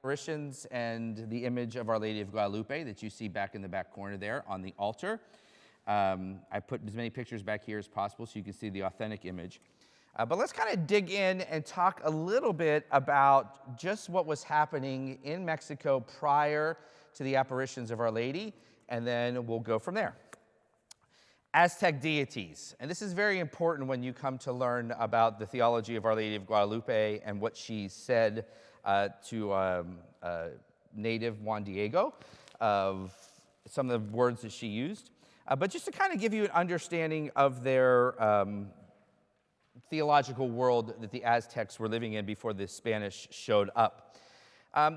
apparitions and the image of Our Lady of Guadalupe that you see back in the back corner there on the altar. I put as many pictures back here as possible so you can see the authentic image. But let's kind of dig in and talk a little bit about just what was happening in Mexico prior to the apparitions of Our Lady, and then we'll go from there. Aztec deities, and this is very important when you come to learn about the theology of Our Lady of Guadalupe and what she said to native Juan Diego, of some of the words that she used. But just to kind of give you an understanding of their theological world that the Aztecs were living in before the Spanish showed up.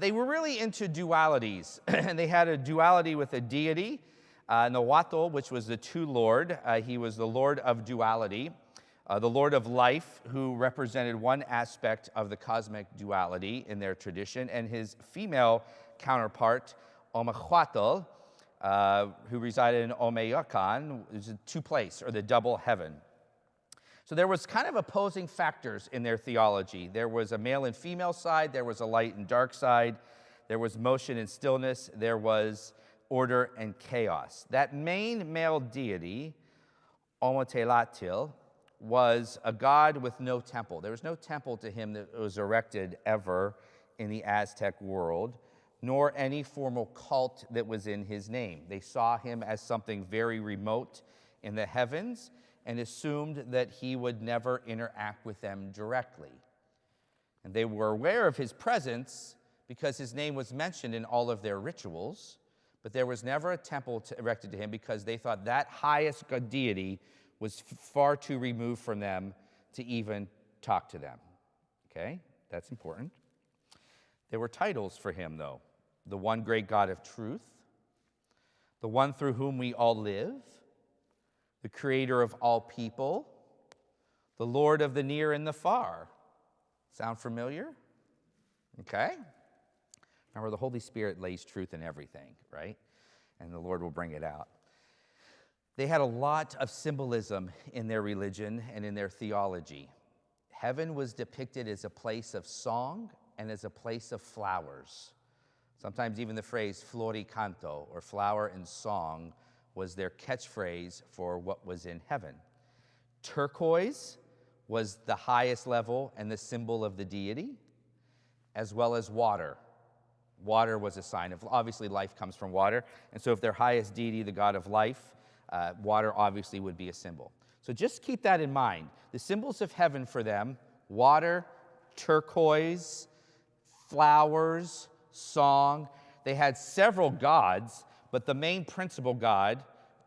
They were really into dualities, and they had a duality with a deity, Nahuatl, which was the two Lord. He was the Lord of duality, the Lord of life, who represented one aspect of the cosmic duality in their tradition, and his female counterpart, Omahuatl, who resided in Omeyacan, is a two-place, or the double heaven. So there was kind of opposing factors in their theology. There was a male and female side, there was a light and dark side, there was motion and stillness, there was order and chaos. That main male deity, Ometeotl, was a god with no temple. There was no temple to him that was erected ever in the Aztec world, nor any formal cult that was in his name. They saw him as something very remote in the heavens and assumed that he would never interact with them directly. And they were aware of his presence because his name was mentioned in all of their rituals, but there was never a temple erected to him because they thought that highest deity was far too removed from them to even talk to them. Okay, that's important. There were titles for him, though. The one great God of truth, the one through whom we all live, the creator of all people, the Lord of the near and the far. Sound familiar? Okay. Remember, the Holy Spirit lays truth in everything, right? And the Lord will bring it out. They had a lot of symbolism in their religion and in their theology. Heaven was depicted as a place of song and as a place of flowers. Sometimes even the phrase floricanto, or flower and song, was their catchphrase for what was in heaven. Turquoise was the highest level and the symbol of the deity, as well as water. Water was a sign of, obviously life comes from water, and so if their highest deity, the god of life, water obviously would be a symbol. So just keep that in mind. The symbols of heaven for them: water, turquoise, flowers, song. They had several gods, but the main principal god,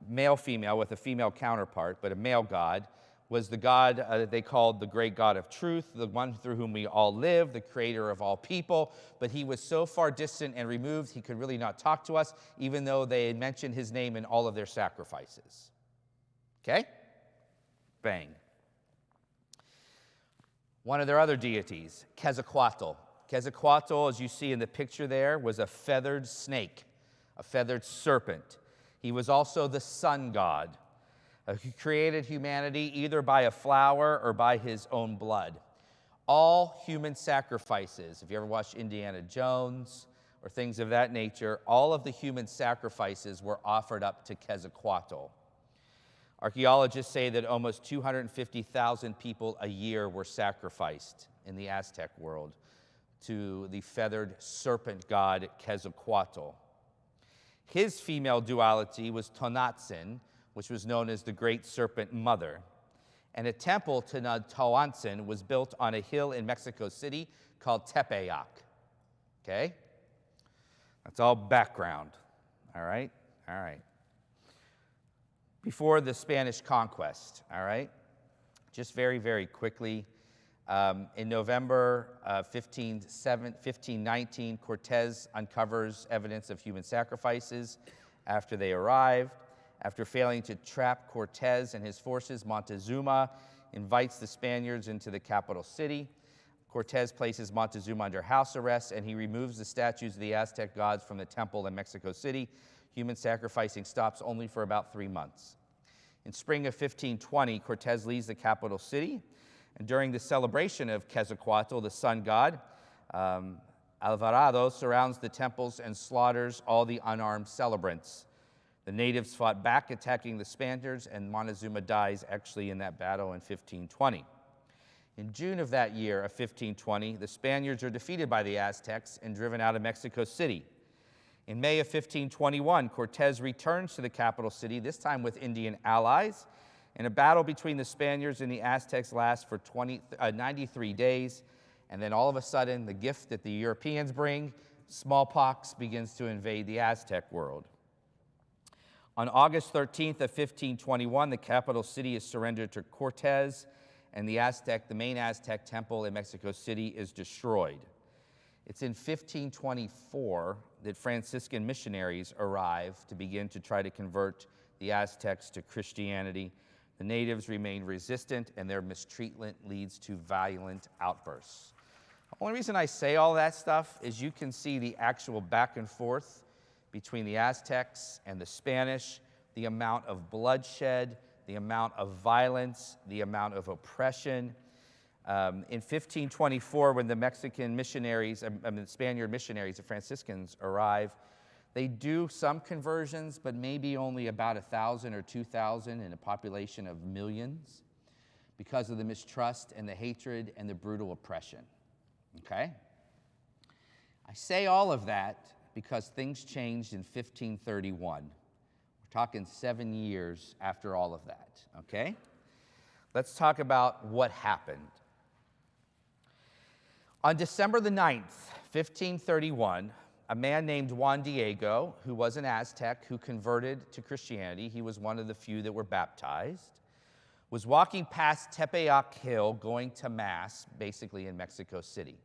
male-female with a female counterpart, but a male god, was the God that they called the great God of truth, the one through whom we all live, the creator of all people. But he was so far distant and removed, he could really not talk to us, even though they had mentioned his name in all of their sacrifices. Okay? Bang. One of their other deities, Quetzalcoatl. Quetzalcoatl, as you see in the picture there, was a feathered snake, a feathered serpent. He was also the sun god. He created humanity either by a flower or by his own blood. All human sacrifices, if you ever watched Indiana Jones or things of that nature, all of the human sacrifices were offered up to Quetzalcoatl. Archaeologists say that almost 250,000 people a year were sacrificed in the Aztec world to the feathered serpent god Quetzalcoatl. His female duality was Tonatzin, which was known as the Great Serpent Mother. And a temple to Nahuatl was built on a hill in Mexico City called Tepeyac. Okay? That's all background. All right? All right. Before the Spanish conquest, all right? Just very, very quickly, in November 1519, Cortez uncovers evidence of human sacrifices after they arrived. After failing to trap Cortez and his forces, Montezuma invites the Spaniards into the capital city. Cortez places Montezuma under house arrest, and he removes the statues of the Aztec gods from the temple in Mexico City. Human sacrificing stops only for about 3 months. In spring of 1520, Cortez leaves the capital city, and during the celebration of Quetzalcoatl, the sun god, Alvarado surrounds the temples and slaughters all the unarmed celebrants. The natives fought back, attacking the Spaniards, and Montezuma dies actually in that battle in 1520. In June of that year of 1520, the Spaniards are defeated by the Aztecs and driven out of Mexico City. In May of 1521, Cortez returns to the capital city, this time with Indian allies, and a battle between the Spaniards and the Aztecs lasts for 93 days, and then all of a sudden, the gift that the Europeans bring, smallpox, begins to invade the Aztec world. On August 13th of 1521, the capital city is surrendered to Cortez, and the main Aztec temple in Mexico City is destroyed. It's in 1524 that Franciscan missionaries arrive to begin to try to convert the Aztecs to Christianity. The natives remain resistant, and their mistreatment leads to violent outbursts. The only reason I say all that stuff is you can see the actual back and forth between the Aztecs and the Spanish, the amount of bloodshed, the amount of violence, the amount of oppression. In 1524, when the Mexican missionaries, the Spaniard missionaries, the Franciscans arrive, they do some conversions, but maybe only about 1,000 or 2,000 in a population of millions because of the mistrust and the hatred and the brutal oppression. Okay? I say all of that because things changed in 1531. We're talking 7 years after all of that, okay? Let's talk about what happened. On December the 9th, 1531, a man named Juan Diego, who was an Aztec who converted to Christianity, he was one of the few that were baptized, was walking past Tepeyac Hill going to Mass, basically in Mexico City.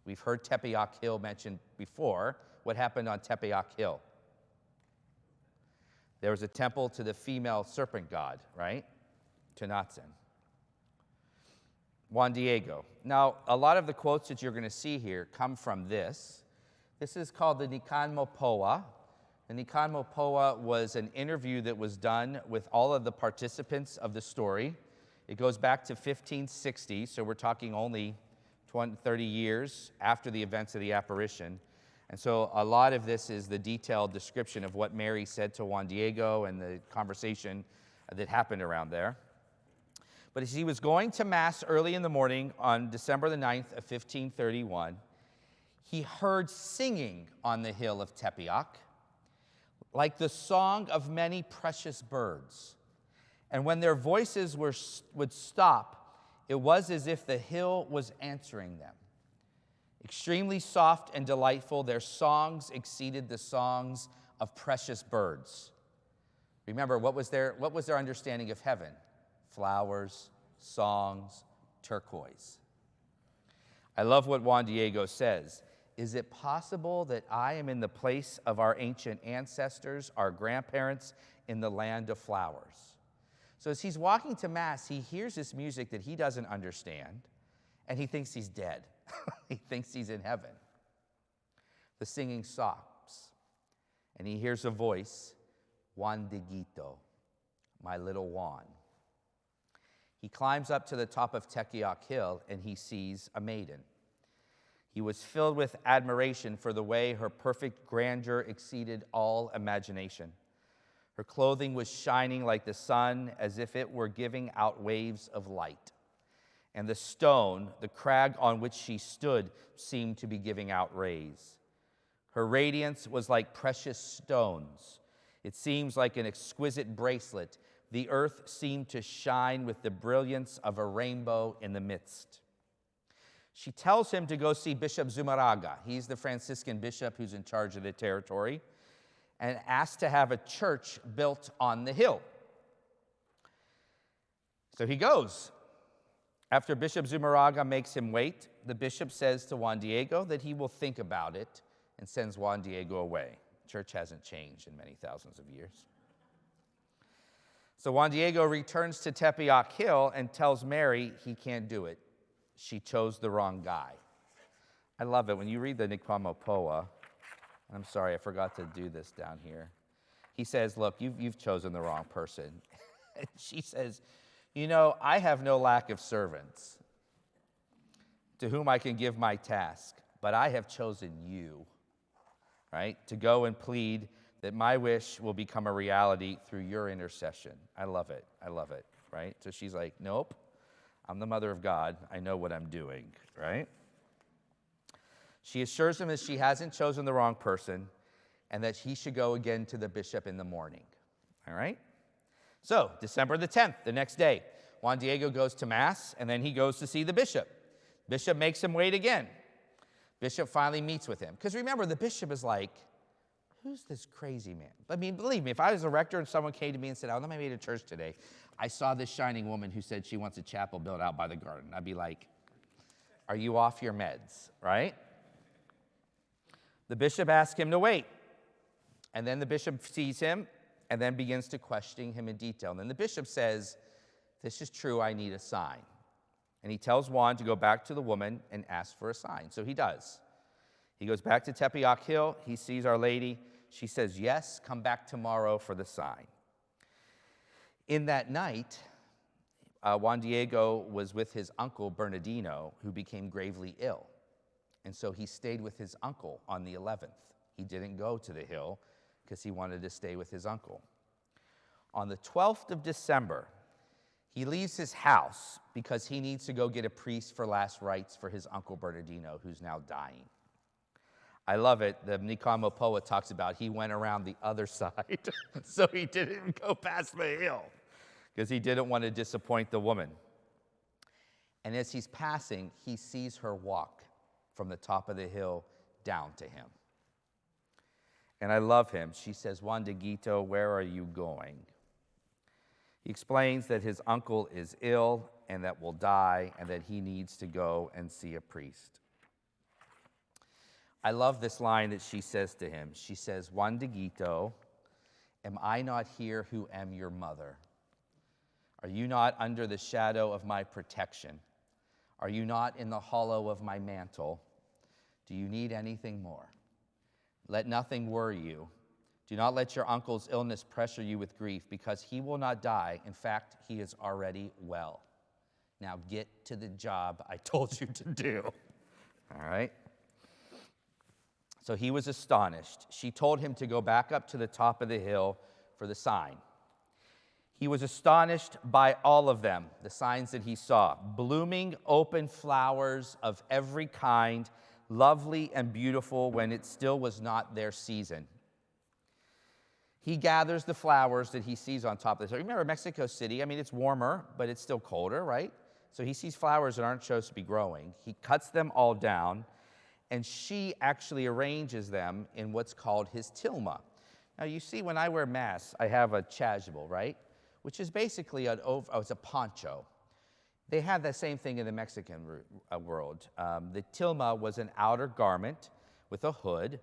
We've heard Tepeyac Hill mentioned before. What happened on Tepeyac Hill? There was a temple to the female serpent god, right? Tenochtitlan. Juan Diego. Now, a lot of the quotes that you're going to see here come from this. This is called the Nican Mopoa. The Nican Mopoa was an interview that was done with all of the participants of the story. It goes back to 1560, so we're talking only 30 years after the events of the apparition. And so a lot of this is the detailed description of what Mary said to Juan Diego and the conversation that happened around there. But as he was going to Mass early in the morning on December the 9th of 1531, he heard singing on the hill of Tepeyac, like the song of many precious birds. And when their voices would stop, it was as if the hill was answering them. Extremely soft and delightful, their songs exceeded the songs of precious birds. Remember, what was their understanding of heaven? Flowers, songs, turquoise. I love what Juan Diego says. Is it possible that I am in the place of our ancient ancestors, our grandparents, in the land of flowers? So as he's walking to Mass, he hears this music that he doesn't understand, and he thinks he's dead. He thinks he's in heaven. The singing stops, and he hears a voice, Juan Dieguito, my little Juan. He climbs up to the top of Tepeyac Hill, and he sees a maiden. He was filled with admiration for the way her perfect grandeur exceeded all imagination. Her clothing was shining like the sun, as if it were giving out waves of light. And the stone, the crag on which she stood, seemed to be giving out rays. Her radiance was like precious stones. It seems like an exquisite bracelet. The earth seemed to shine with the brilliance of a rainbow in the midst. She tells him to go see Bishop Zumarraga. He's the Franciscan bishop who's in charge of the territory, and asks to have a church built on the hill. So he goes. After Bishop Zumarraga makes him wait, the bishop says to Juan Diego that he will think about it and sends Juan Diego away. Church hasn't changed in many thousands of years. So Juan Diego returns to Tepeyac Hill and tells Mary he can't do it. She chose the wrong guy. I love it. When you read the Nican Mopoa, I'm sorry, I forgot to do this down here. He says, look, you've chosen the wrong person. And she says, you know, I have no lack of servants to whom I can give my task. but I have chosen you, right, to go and plead that my wish will become a reality through your intercession. I love it. I love it, right? So she's like, nope, I'm the mother of God. I know what I'm doing, right? She assures him that she hasn't chosen the wrong person and that he should go again to the bishop in the morning, all right? So, December the 10th, the next day, Juan Diego goes to Mass, and then he goes to see the bishop. Bishop makes him wait again. Bishop finally meets with him. Because remember, the bishop is like, who's this crazy man? I mean, believe me, if I was a rector and someone came to me and said, oh, let me meet at church today, I saw this shining woman who said she wants a chapel built out by the garden. I'd be like, are you off your meds, right? The bishop asks him to wait. And then the bishop sees him and then begins to question him in detail. And then the bishop says, this is true, I need a sign. And he tells Juan to go back to the woman and ask for a sign. So he does. He goes back to Tepeyac Hill. He sees Our Lady. She says, yes, come back tomorrow for the sign. In that night, Juan Diego was with his uncle Bernardino, who became gravely ill. And so he stayed with his uncle on the 11th. He didn't go to the hill because he wanted to stay with his uncle. On the 12th of December, he leaves his house because he needs to go get a priest for last rites for his uncle Bernardino, who's now dying. I love it. The Nican Mopoa talks about he went around the other side, so he didn't go past the hill because he didn't want to disappoint the woman. And as he's passing, he sees her walk from the top of the hill down to him. And I love him. She says, Juan Dieguito, where are you going? He explains that his uncle is ill and that will die and that he needs to go and see a priest. I love this line that she says to him. She says, Juan Dieguito, am I not here who am your mother? Are you not under the shadow of my protection? Are you not in the hollow of my mantle? Do you need anything more? Let nothing worry you. Do not let your uncle's illness pressure you with grief, because he will not die. In fact, he is already well. Now get to the job I told you to do. All right? So he was astonished. She told him to go back up to the top of the hill for the sign. He was astonished by all of them, the signs that he saw. Blooming open flowers of every kind, lovely and beautiful when it still was not their season. He gathers the flowers that he sees on top of this. Remember, Mexico City, I mean, it's warmer, but it's still colder, right? So he sees flowers that aren't supposed to be growing. He cuts them all down, and she actually arranges them in what's called his tilma. Now, you see, when I wear Mass, I have a chasuble, right? Which is basically it's a poncho. They had the same thing in the Mexican world. The tilma was an outer garment with a hood,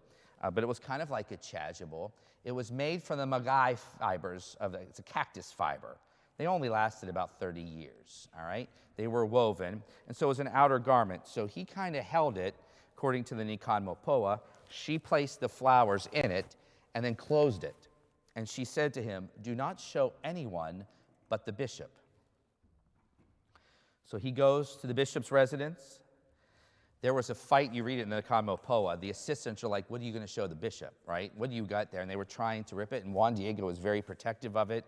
but it was kind of like a chasuble. It was made from the maguey fibers it's a cactus fiber. They only lasted about 30 years, all right? They were woven, and so it was an outer garment. So he kind of held it, according to the Nican Mopoa. She placed the flowers in it and then closed it. And she said to him, do not show anyone but the bishop. So he goes to the bishop's residence. There was a fight, you read it in the Nican Mopoa. The assistants are like, what are you going to show the bishop, right? What do you got there? And they were trying to rip it, and Juan Diego was very protective of it.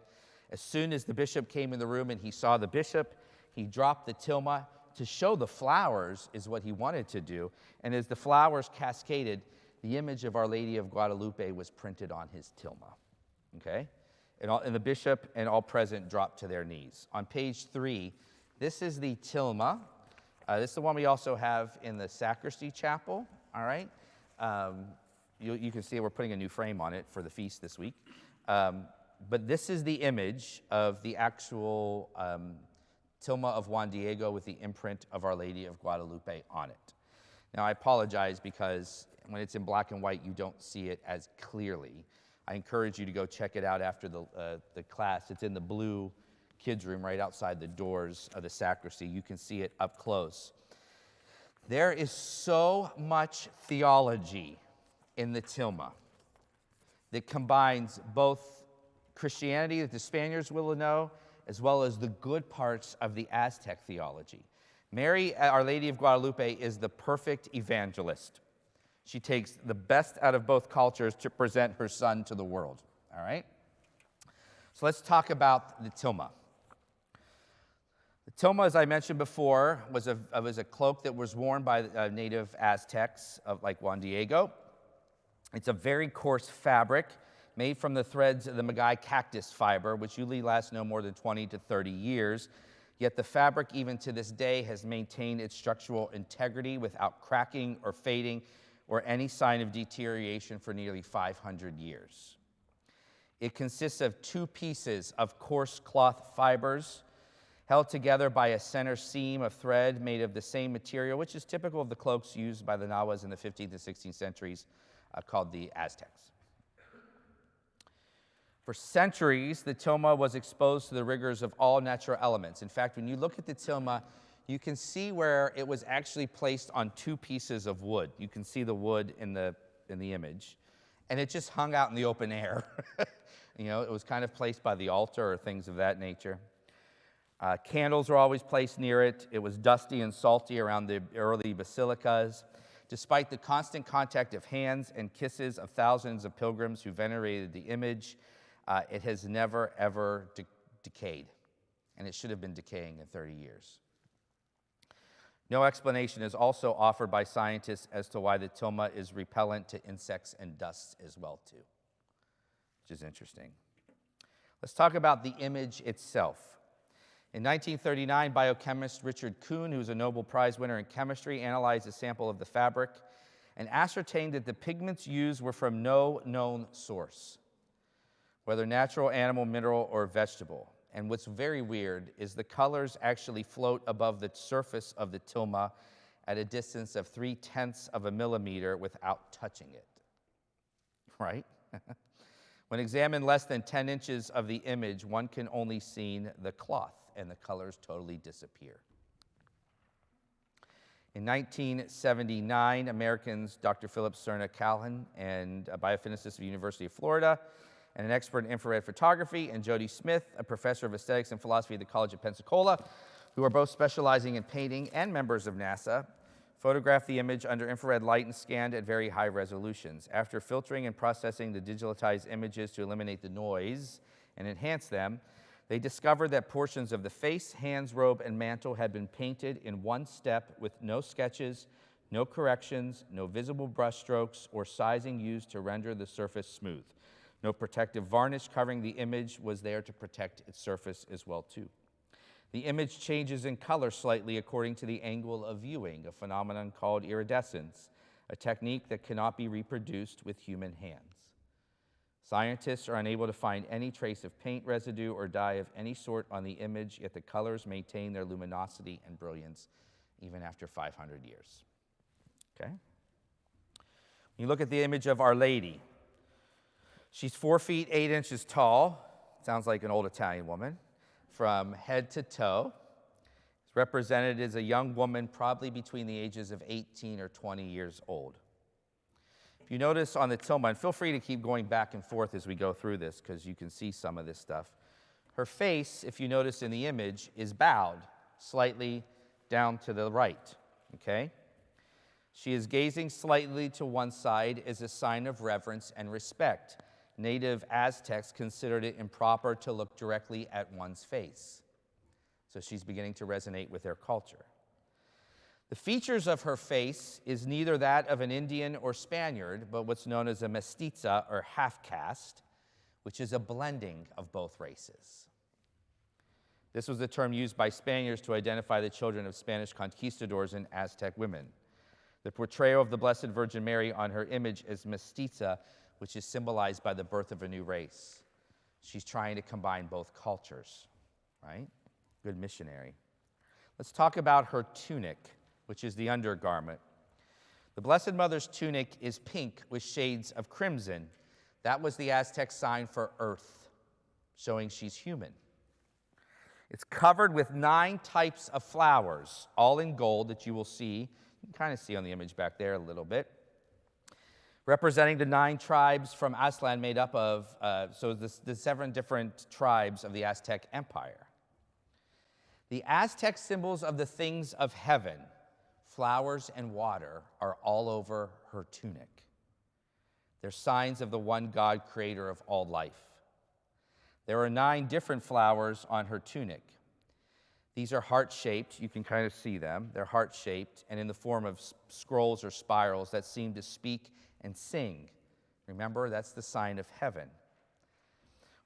As soon as the bishop came in the room and he saw the bishop, he dropped the tilma. To show the flowers is what he wanted to do. And as the flowers cascaded, the image of Our Lady of Guadalupe was printed on his tilma, okay? And the bishop and all present dropped to their knees. On page 3, this is the tilma. This is the one we also have in the sacristy chapel, all right? You can see we're putting a new frame on it for the feast this week. But this is the image of the actual tilma of Juan Diego with the imprint of Our Lady of Guadalupe on it. Now, I apologize because when it's in black and white, you don't see it as clearly. I encourage you to go check it out after the class. It's in the blue kids' room right outside the doors of the sacristy. You can see it up close. There is so much theology in the tilma that combines both Christianity that the Spaniards will know, as well as the good parts of the Aztec theology. Mary, Our Lady of Guadalupe, is the perfect evangelist. She takes the best out of both cultures to present her son to the world, all right? So let's talk about the tilma. The tilma, as I mentioned before, was a cloak that was worn by native Aztecs like Juan Diego. It's a very coarse fabric made from the threads of the maguey cactus fiber, which usually lasts no more than 20 to 30 years. Yet the fabric, even to this day, has maintained its structural integrity without cracking or fading or any sign of deterioration for nearly 500 years. It consists of 2 pieces of coarse cloth fibers held together by a center seam of thread made of the same material, which is typical of the cloaks used by the Nahuas in the 15th and 16th centuries, called the Aztecs. For centuries, the tilma was exposed to the rigors of all natural elements. In fact, when you look at the tilma, you can see where it was actually placed on 2 pieces of wood. You can see the wood in the image. And it just hung out in the open air. You know, it was kind of placed by the altar or things of that nature. Candles were always placed near it. It was dusty and salty around the early basilicas. Despite the constant contact of hands and kisses of thousands of pilgrims who venerated the image, it has never, ever decayed, and it should have been decaying in 30 years. No explanation is also offered by scientists as to why the tilma is repellent to insects and dust as well, too, which is interesting. Let's talk about the image itself. In 1939, biochemist Richard Kuhn, who was a Nobel Prize winner in chemistry, analyzed a sample of the fabric and ascertained that the pigments used were from no known source, whether natural, animal, mineral, or vegetable. And what's very weird is the colors actually float above the surface of the tilma at a distance of 0.3 of a millimeter without touching it, right? When examined less than 10 inches of the image, one can only see the cloth, and the colors totally disappear. In 1979, Americans Dr. Philip Cerna Calhoun, and a biophysicist of the University of Florida, and an expert in infrared photography, and Jody Smith, a professor of aesthetics and philosophy at the College of Pensacola, who are both specializing in painting and members of NASA, photographed the image under infrared light and scanned at very high resolutions. After filtering and processing the digitalized images to eliminate the noise and enhance them, they discovered that portions of the face, hands, robe, and mantle had been painted in one step with no sketches, no corrections, no visible brush strokes, or sizing used to render the surface smooth. No protective varnish covering the image was there to protect its surface as well, too. The image changes in color slightly according to the angle of viewing, a phenomenon called iridescence, a technique that cannot be reproduced with human hands. Scientists are unable to find any trace of paint residue or dye of any sort on the image, yet the colors maintain their luminosity and brilliance even after 500 years. Okay? When you look at the image of Our Lady, she's 4 feet 8 inches tall. Sounds like an old Italian woman. From head to toe. It's represented as a young woman, probably between the ages of 18 or 20 years old. If you notice on the tilma, and feel free to keep going back and forth as we go through this, because you can see some of this stuff. Her face, if you notice in the image, is bowed slightly down to the right, okay? She is gazing slightly to one side as a sign of reverence and respect. Native Aztecs considered it improper to look directly at one's face. So she's beginning to resonate with their culture. The features of her face is neither that of an Indian or Spaniard, but what's known as a mestiza, or half-caste, which is a blending of both races. This was the term used by Spaniards to identify the children of Spanish conquistadors and Aztec women. The portrayal of the Blessed Virgin Mary on her image is mestiza, which is symbolized by the birth of a new race. She's trying to combine both cultures, right? Good missionary. Let's talk about her tunic, which is the undergarment. The Blessed Mother's tunic is pink with shades of crimson. That was the Aztec sign for earth, showing she's human. It's covered with 9 types of flowers, all in gold that you will see. You can kind of see on the image back there a little bit. Representing the 9 tribes from Aztlan made up of, the 7 different tribes of the Aztec Empire. The Aztec symbols of the things of heaven, flowers and water, are all over her tunic. They're signs of the one God, creator of all life. There are 9 different flowers on her tunic. These are heart-shaped. You can kind of see them. They're heart-shaped and in the form of scrolls or spirals that seem to speak and sing. Remember, that's the sign of heaven.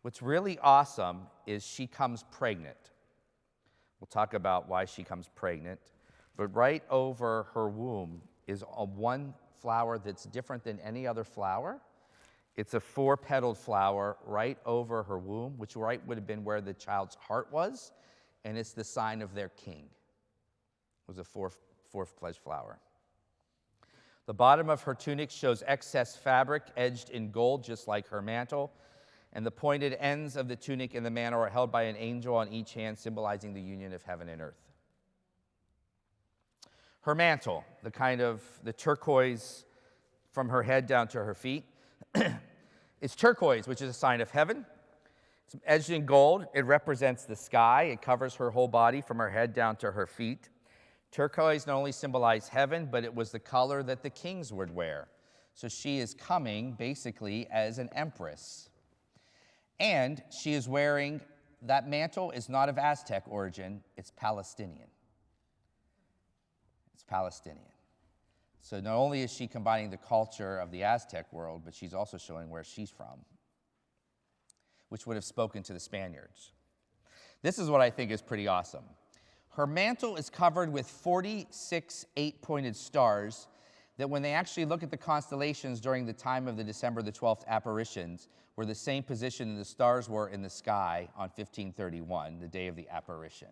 What's really awesome is she comes pregnant. We'll talk about why she comes pregnant. But right over her womb is one flower that's different than any other flower. It's a 4-petaled flower right over her womb, which right would have been where the child's heart was, and it's the sign of their king. It was a fourth-fledged flower. The bottom of her tunic shows excess fabric edged in gold, just like her mantle, and the pointed ends of the tunic and the mantle are held by an angel on each hand, symbolizing the union of heaven and earth. Her mantle, the turquoise from her head down to her feet, it's turquoise, which is a sign of heaven. It's edged in gold. It represents the sky. It covers her whole body from her head down to her feet. Turquoise not only symbolized heaven, but it was the color that the kings would wear. So she is coming basically as an empress. And she is wearing, that mantle is not of Aztec origin, it's Palestinian. It's Palestinian. So not only is she combining the culture of the Aztec world, but she's also showing where she's from, which would have spoken to the Spaniards. This is what I think is pretty awesome. Her mantle is covered with 46 8-pointed stars that when they actually look at the constellations during the time of the December the 12th apparitions, were the same position the stars were in the sky on 1531, the day of the apparition.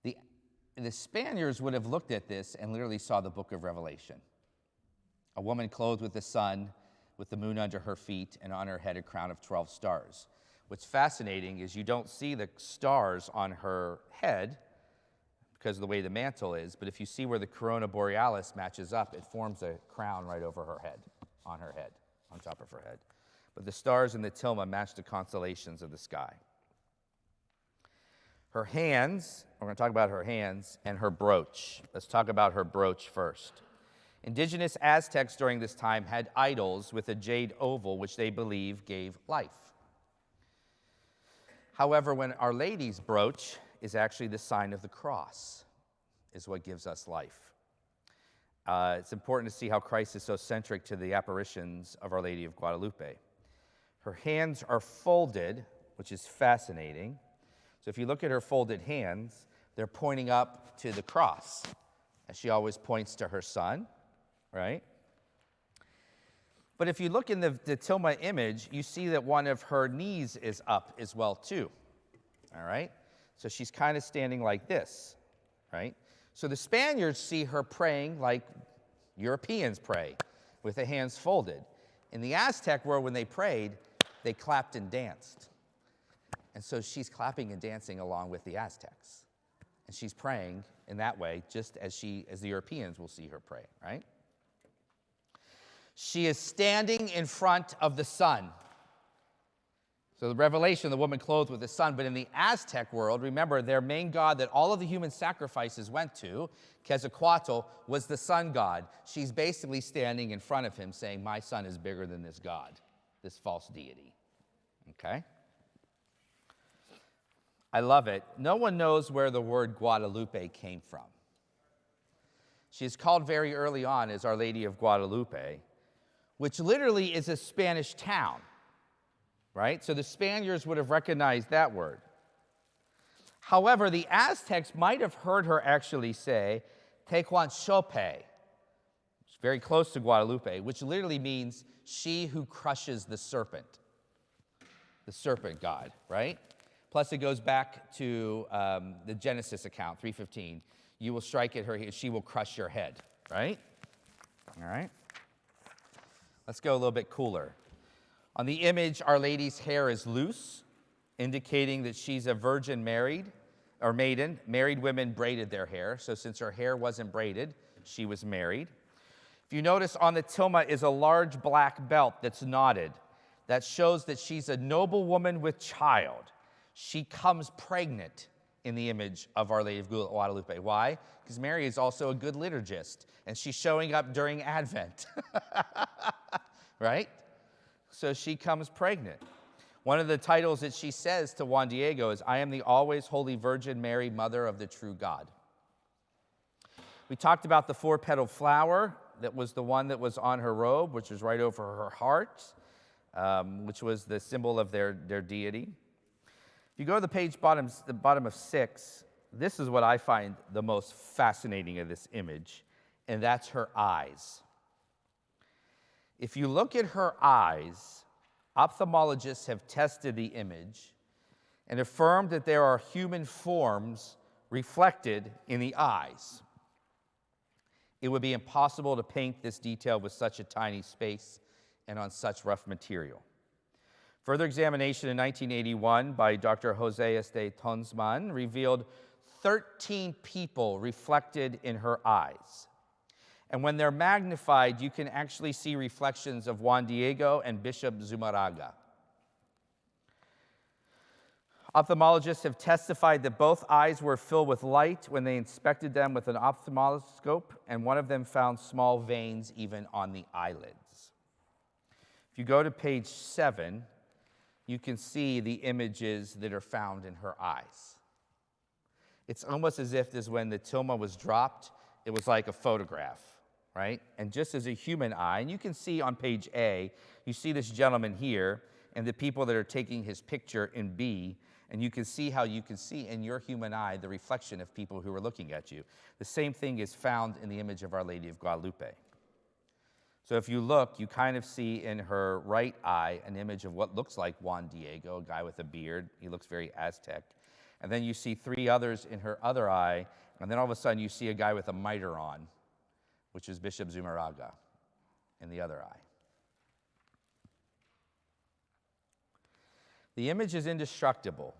The Spaniards would have looked at this and literally saw the book of Revelation. A woman clothed with the sun, with the moon under her feet, and on her head a crown of 12 stars. What's fascinating is you don't see the stars on her head because of the way the mantle is, but if you see where the corona borealis matches up, it forms a crown right over her head, on top of her head. But the stars in the tilma match the constellations of the sky. Her hands, we're going to talk about her hands, and her brooch. Let's talk about her brooch first. Indigenous Aztecs during this time had idols with a jade oval, which they believe gave life. However, when Our Lady's brooch is actually the sign of the cross, is what gives us life. It's important to see how Christ is so centric to the apparitions of Our Lady of Guadalupe. Her hands are folded, which is fascinating. So if you look at her folded hands, they're pointing up to the cross, as she always points to her son, right? But if you look in the tilma image, you see that one of her knees is up as well too, all right? So she's kind of standing like this, right? So the Spaniards see her praying like Europeans pray, with the hands folded. In the Aztec world, when they prayed, they clapped and danced. And so she's clapping and dancing along with the Aztecs. And she's praying in that way, just as the Europeans will see her pray, right? She is standing in front of the sun. So the Revelation, the woman clothed with the sun, but in the Aztec world, remember, their main god that all of the human sacrifices went to, Quetzalcoatl, was the sun god. She's basically standing in front of him saying, my son is bigger than this god, this false deity, okay? I love it. No one knows where the word Guadalupe came from. She is called very early on as Our Lady of Guadalupe, which literally is a Spanish town, right? So the Spaniards would have recognized that word. However, the Aztecs might have heard her actually say, Tehuantsope, very close to Guadalupe, which literally means she who crushes the serpent god, right? Plus, it goes back to the Genesis account, 3:15. You will strike at her, she will crush your head, right? All right. Let's go a little bit cooler. On the image, Our Lady's hair is loose, indicating that she's a virgin maiden. Married women braided their hair, so since her hair wasn't braided, she was married. If you notice, on the tilma is a large black belt that's knotted. That shows that she's a noble woman with child. She comes pregnant in the image of Our Lady of Guadalupe. Why? Because Mary is also a good liturgist, and she's showing up during Advent, right? So she comes pregnant. One of the titles that she says to Juan Diego is, I am the always holy Virgin Mary, Mother of the true God. We talked about the 4-petaled flower. That was the one that was on her robe, which was right over her heart, which was the symbol of their deity. If you go to the bottom of 6, this is what I find the most fascinating of this image, and that's her eyes. If you look at her eyes, ophthalmologists have tested the image and affirmed that there are human forms reflected in the eyes. It would be impossible to paint this detail with such a tiny space and on such rough material. Further examination in 1981 by Dr. Jose Tonsman revealed 13 people reflected in her eyes. And when they're magnified, you can actually see reflections of Juan Diego and Bishop Zumarraga. Ophthalmologists have testified that both eyes were filled with light when they inspected them with an ophthalmoscope, and one of them found small veins even on the eyelids. If you go to page 7, you can see the images that are found in her eyes. It's almost as if this, when the tilma was dropped, it was like a photograph, right? And just as a human eye, and you can see on page A, you see this gentleman here, and the people that are taking his picture in B, and you can see how you can see in your human eye the reflection of people who are looking at you. The same thing is found in the image of Our Lady of Guadalupe. So if you look, you kind of see in her right eye an image of what looks like Juan Diego, a guy with a beard. He looks very Aztec. And then you see 3 others in her other eye, and then all of a sudden you see a guy with a mitre on, which is Bishop Zumarraga in the other eye. The image is indestructible.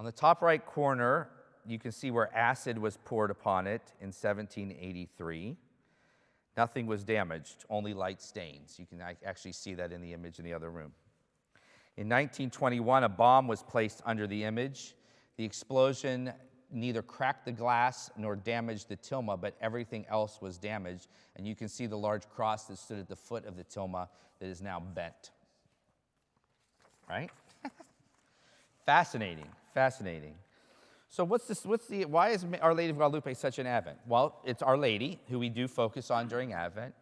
On the top right corner, you can see where acid was poured upon it in 1783. Nothing was damaged, only light stains. You can actually see that in the image in the other room. In 1921, a bomb was placed under the image. The explosion neither cracked the glass nor damaged the tilma, but everything else was damaged. And you can see the large cross that stood at the foot of the tilma that is now bent. Right? Fascinating, fascinating. So why is Our Lady of Guadalupe such an Advent? Well, it's Our Lady, who we do focus on during Advent,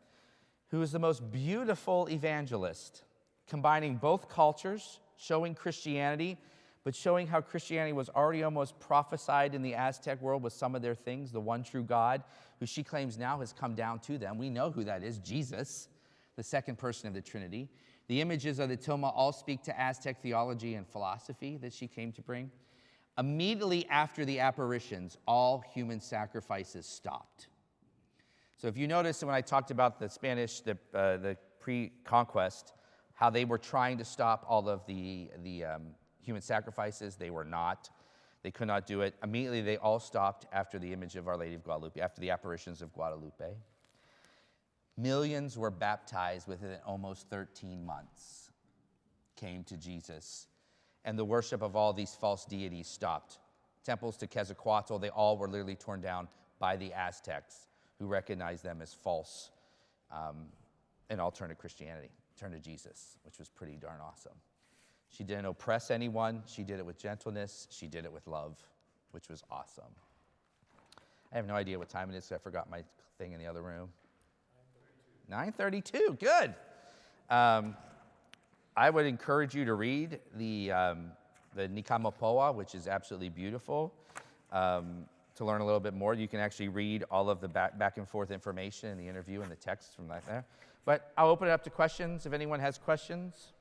who is the most beautiful evangelist, combining both cultures, showing Christianity, but showing how Christianity was already almost prophesied in the Aztec world with some of their things, the one true God, who she claims now has come down to them. We know who that is, Jesus, the second person of the Trinity. The images of the tilma all speak to Aztec theology and philosophy that she came to bring. Immediately after the apparitions, all human sacrifices stopped. So if you notice when I talked about the Spanish, the pre-conquest, how they were trying to stop all of the human sacrifices, they were not. They could not do it. Immediately they all stopped after the image of Our Lady of Guadalupe, after the apparitions of Guadalupe. Millions were baptized within almost 13 months, came to Jesus, and the worship of all these false deities stopped. Temples to Quetzalcoatl, they all were literally torn down by the Aztecs, who recognized them as false and alternative Christianity. Turned to Jesus, which was pretty darn awesome. She didn't oppress anyone. She did it with gentleness. She did it with love, which was awesome. I have no idea what time it is, so I forgot my thing in the other room. 9:32, good. I would encourage you to read the Niqampoa, which is absolutely beautiful. To learn a little bit more, you can actually read all of the back and forth information in the interview and the text from that there. But I'll open it up to questions if anyone has questions.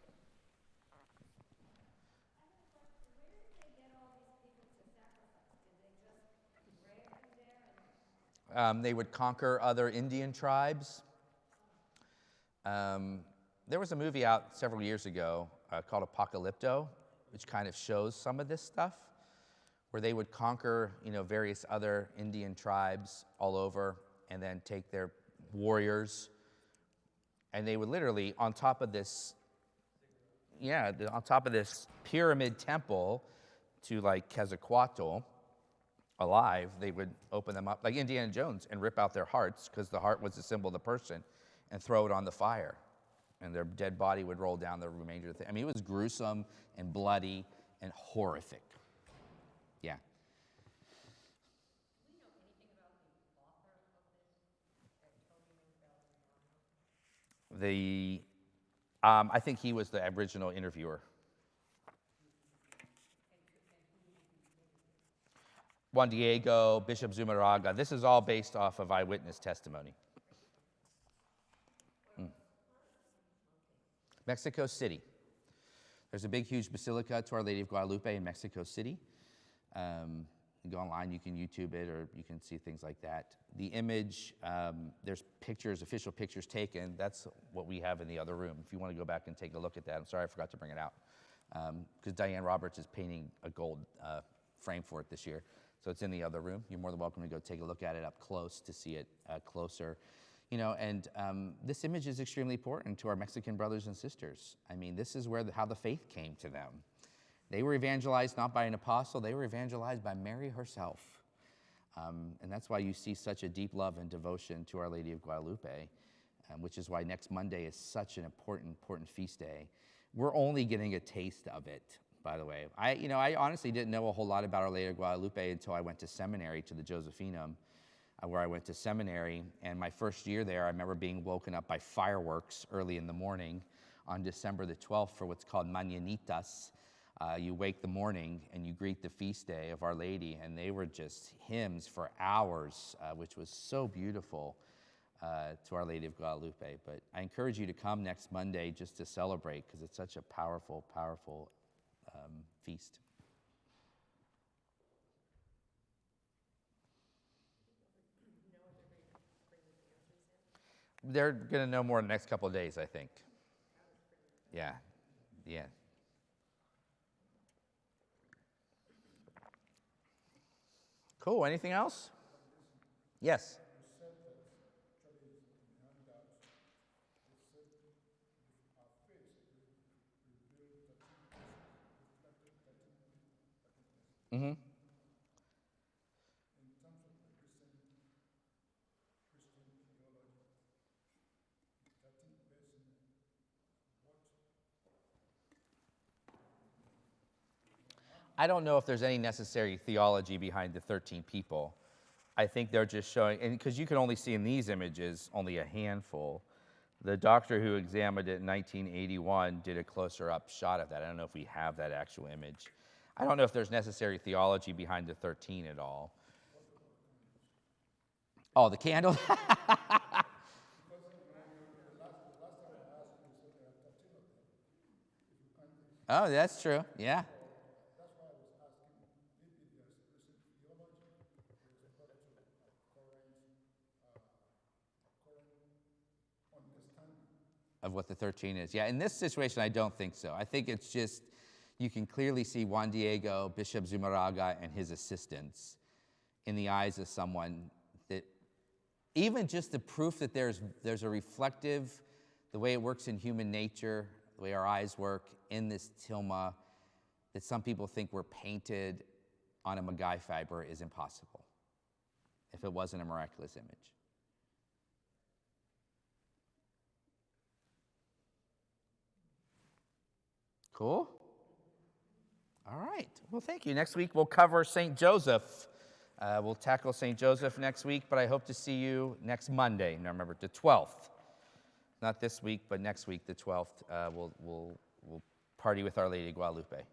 They would conquer other Indian tribes. There was a movie out several years ago called Apocalypto, which kind of shows some of this stuff, where they would conquer, various other Indian tribes all over, and then take their warriors, and they would literally, on top of this pyramid temple, to like Quetzalcoatl alive, they would open them up like Indiana Jones and rip out their hearts, because the heart was the symbol of the person, and throw it on the fire. And their dead body would roll down the remainder of the thing. I mean, it was gruesome and bloody and horrific. Yeah. I think he was the original interviewer. Juan Diego, Bishop Zumarraga. This is all based off of eyewitness testimony. Mexico City. There's a big, huge basilica to Our Lady of Guadalupe in Mexico City. You go online, you can YouTube it, or you can see things like that. The image, there's pictures, official pictures taken. That's what we have in the other room. If you want to go back and take a look at that. I'm sorry I forgot to bring it out, because Diane Roberts is painting a gold frame for it this year. So it's in the other room. You're more than welcome to go take a look at it up close to see it closer. You know, and this image is extremely important to our Mexican brothers and sisters. I mean, this is where how the faith came to them. They were evangelized not by an apostle, they were evangelized by Mary herself. And that's why you see such a deep love and devotion to Our Lady of Guadalupe, which is why next Monday is such an important feast day. We're only getting a taste of it, by the way. I honestly didn't know a whole lot about Our Lady of Guadalupe until I went to seminary, to the Josephinum, where I went to seminary. And my first year there, I remember being woken up by fireworks early in the morning on December the 12th for what's called Mañanitas. You wake the morning and you greet the feast day of Our Lady, and they were just hymns for hours, which was so beautiful to Our Lady of Guadalupe. But I encourage you to come next Monday just to celebrate, because it's such a powerful feast. They're going to know more in the next couple of days, I think. Yeah. Cool. Anything else? Yes. Mm-hmm. I don't know if there's any necessary theology behind the 13 people. I think they're just showing, and because you can only see in these images only a handful. The doctor who examined it in 1981 did a closer up shot of that. I don't know if we have that actual image. I don't know if there's necessary theology behind the 13 at all. Oh, the candle? Oh, that's true. Yeah. Of what the 13 is. Yeah, in this situation, I don't think so. I think it's just, you can clearly see Juan Diego, Bishop Zumarraga, and his assistants in the eyes of someone that, even just the proof that there's a reflective, the way it works in human nature, the way our eyes work in this tilma, that some people think were painted on a magai fiber, is impossible if it wasn't a miraculous image. Cool? All right. Well, thank you. Next week, we'll cover St. Joseph. We'll tackle St. Joseph next week, but I hope to see you next Monday. Now, remember, the 12th. Not this week, but next week, the 12th, we'll party with Our Lady of Guadalupe.